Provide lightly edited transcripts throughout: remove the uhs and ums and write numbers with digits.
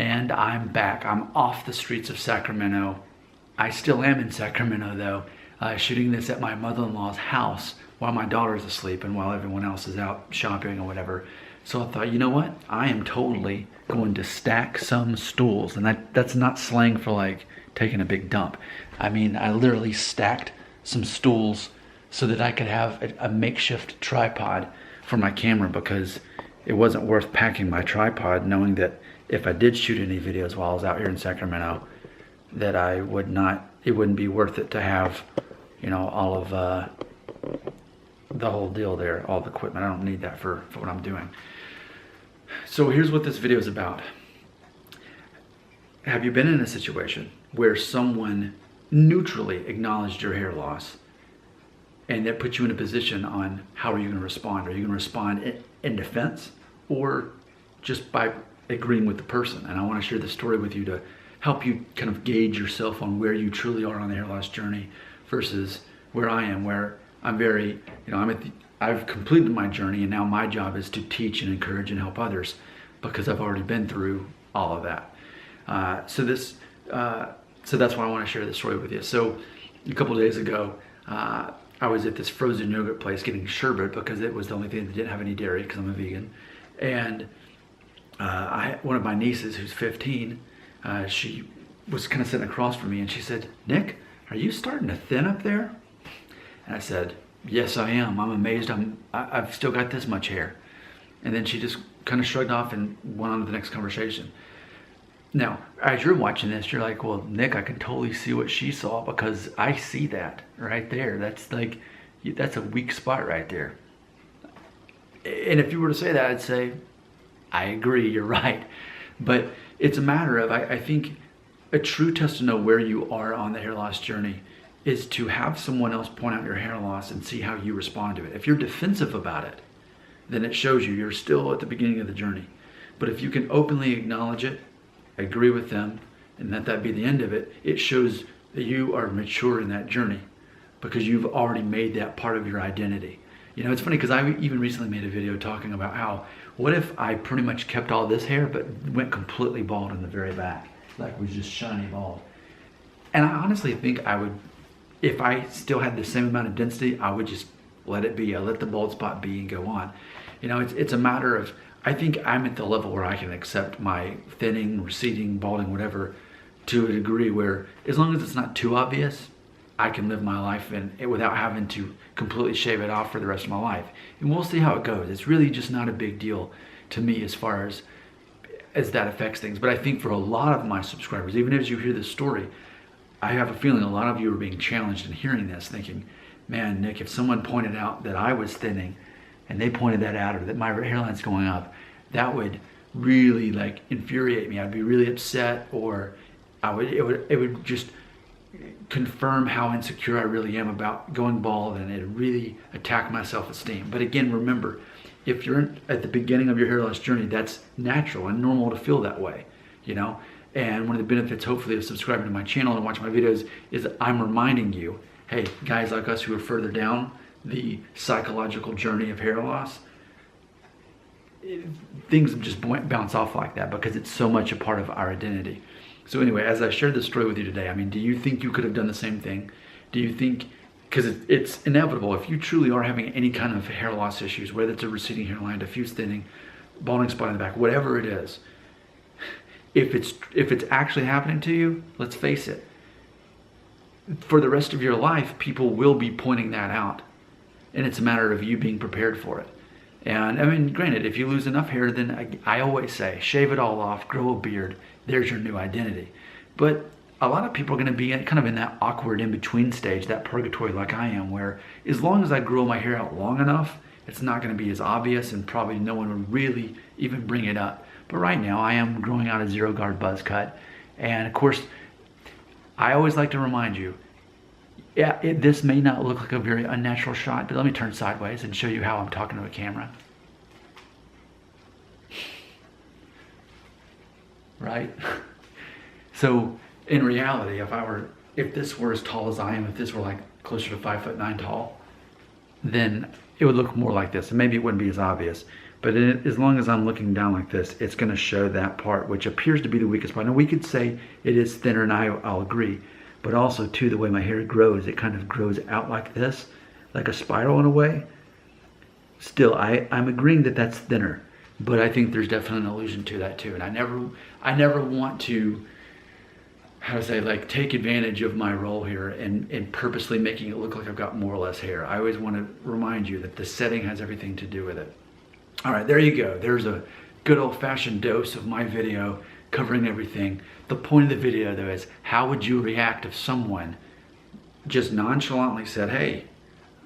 And I'm back. I'm off the streets of Sacramento. I still am in Sacramento though, shooting this at my mother-in-law's house while my daughter is asleep and while everyone else is out shopping or whatever. So I thought, you know what? I am totally going to stack some stools. And that's not slang for like taking a big dump. I mean, I literally stacked some stools so that I could have a makeshift tripod for my camera, because it wasn't worth packing my tripod knowing that if I did shoot any videos while I was out here in Sacramento, that it wouldn't be worth it to have, you know, all of the whole deal there, all the equipment. I don't need that for what I'm doing. So here's what this video is about. Have you been in a situation where someone neutrally acknowledged your hair loss and that put you in a position on how are you going to respond? Are you going to respond in defense or just by agreeing with the person? And I want to share this story with you to help you kind of gauge yourself on where you truly are on the hair loss journey versus where I am, where I'm very, you know, I've completed my journey, and now my job is to teach and encourage and help others because I've already been through all of that. So that's why I want to share this story with you. So a couple of days ago, I was at this frozen yogurt place getting sherbet because it was the only thing that didn't have any dairy because I'm a vegan. And one of my nieces, who's 15, she was kind of sitting across from me and she said, "Nick, are you starting to thin up there?" And I said, "Yes, I am. I'm amazed I've still got this much hair." And then she just kind of shrugged off and went on to the next conversation. Now, as you're watching this, you're like, well, Nick, I can totally see what she saw because I see that right there. That's a weak spot right there. And if you were to say that, I'd say, I agree, you're right. But it's a matter of, I think a true test to know where you are on the hair loss journey is to have someone else point out your hair loss and see how you respond to it. If you're defensive about it, then it shows you're still at the beginning of the journey. But if you can openly acknowledge it, agree with them, and let that be the end of it, it shows that you are mature in that journey because you've already made that part of your identity. You know, it's funny because I even recently made a video talking about how, what if I pretty much kept all this hair but went completely bald in the very back, like was just shiny bald. And I honestly think I would, if I still had the same amount of density, I would just let it be. I let the bald spot be and go on. You know, it's a matter of, I think I'm at the level where I can accept my thinning, receding, balding, whatever, to a degree where as long as it's not too obvious, I can live my life without having to completely shave it off for the rest of my life. And we'll see how it goes. It's really just not a big deal to me as far as that affects things. But I think for a lot of my subscribers, even as you hear this story, I have a feeling a lot of you are being challenged in hearing this, thinking, man, Nick, if someone pointed out that I was thinning and they pointed that out, or that my hairline's going up, that would really like infuriate me. I'd be really upset, or it would just confirm how insecure I really am about going bald, and it'd really attack my self-esteem. But again, remember, if you're at the beginning of your hair loss journey, that's natural and normal to feel that way, you know? And one of the benefits, hopefully, of subscribing to my channel and watching my videos is I'm reminding you, hey, guys like us who are further down the psychological journey of hair loss, things just bounce off like that because it's so much a part of our identity. So anyway, as I shared this story with you today, I mean, do you think you could have done the same thing? Do you think, because it's inevitable, if you truly are having any kind of hair loss issues, whether it's a receding hairline, diffuse thinning, balding spot in the back, whatever it is, if it's actually happening to you, let's face it, for the rest of your life, people will be pointing that out. And it's a matter of you being prepared for it. And I mean, granted, if you lose enough hair, then I always say, shave it all off, grow a beard, there's your new identity. But a lot of people are gonna be kind of in that awkward in-between stage, that purgatory like I am, where as long as I grow my hair out long enough, it's not gonna be as obvious and probably no one would really even bring it up. But right now, I am growing out a zero guard buzz cut. And of course, I always like to remind you, yeah, this may not look like a very unnatural shot, but let me turn sideways and show you how I'm talking to a camera. Right? So in reality, if this were as tall as I am, if this were like closer to 5'9" tall, then it would look more like this. And maybe it wouldn't be as obvious. But as long as I'm looking down like this, it's going to show that part, which appears to be the weakest part. Now, we could say it is thinner, and I'll agree. But also, too, the way my hair grows, it kind of grows out like this, like a spiral in a way. Still, I'm agreeing that that's thinner. But I think there's definitely an illusion to that, too. And I never want to, how to say, like, take advantage of my role here and purposely making it look like I've got more or less hair. I always want to remind you that the setting has everything to do with it. All right, there you go. There's a good old-fashioned dose of my video covering everything. The point of the video, though, is how would you react if someone just nonchalantly said, hey,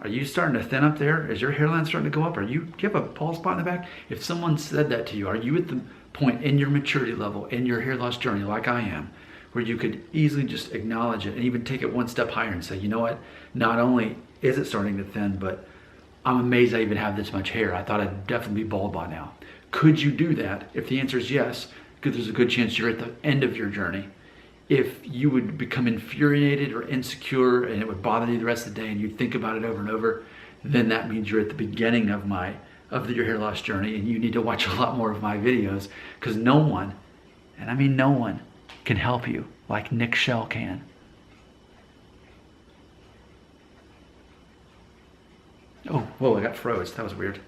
are you starting to thin up there? Is your hairline starting to go up? Do you have a bald spot in the back? If someone said that to you, are you at the point in your maturity level, in your hair loss journey, like I am, where you could easily just acknowledge it and even take it one step higher and say, you know what, not only is it starting to thin, but I'm amazed I even have this much hair. I thought I'd definitely be bald by now. Could you do that? If the answer is yes, because there's a good chance you're at the end of your journey. If you would become infuriated or insecure and it would bother you the rest of the day and you'd think about it over and over, then that means you're at the beginning of your hair loss journey, and you need to watch a lot more of my videos, because no one, and I mean no one, can help you like Nick Shell can. Oh, whoa, I got froze. That was weird.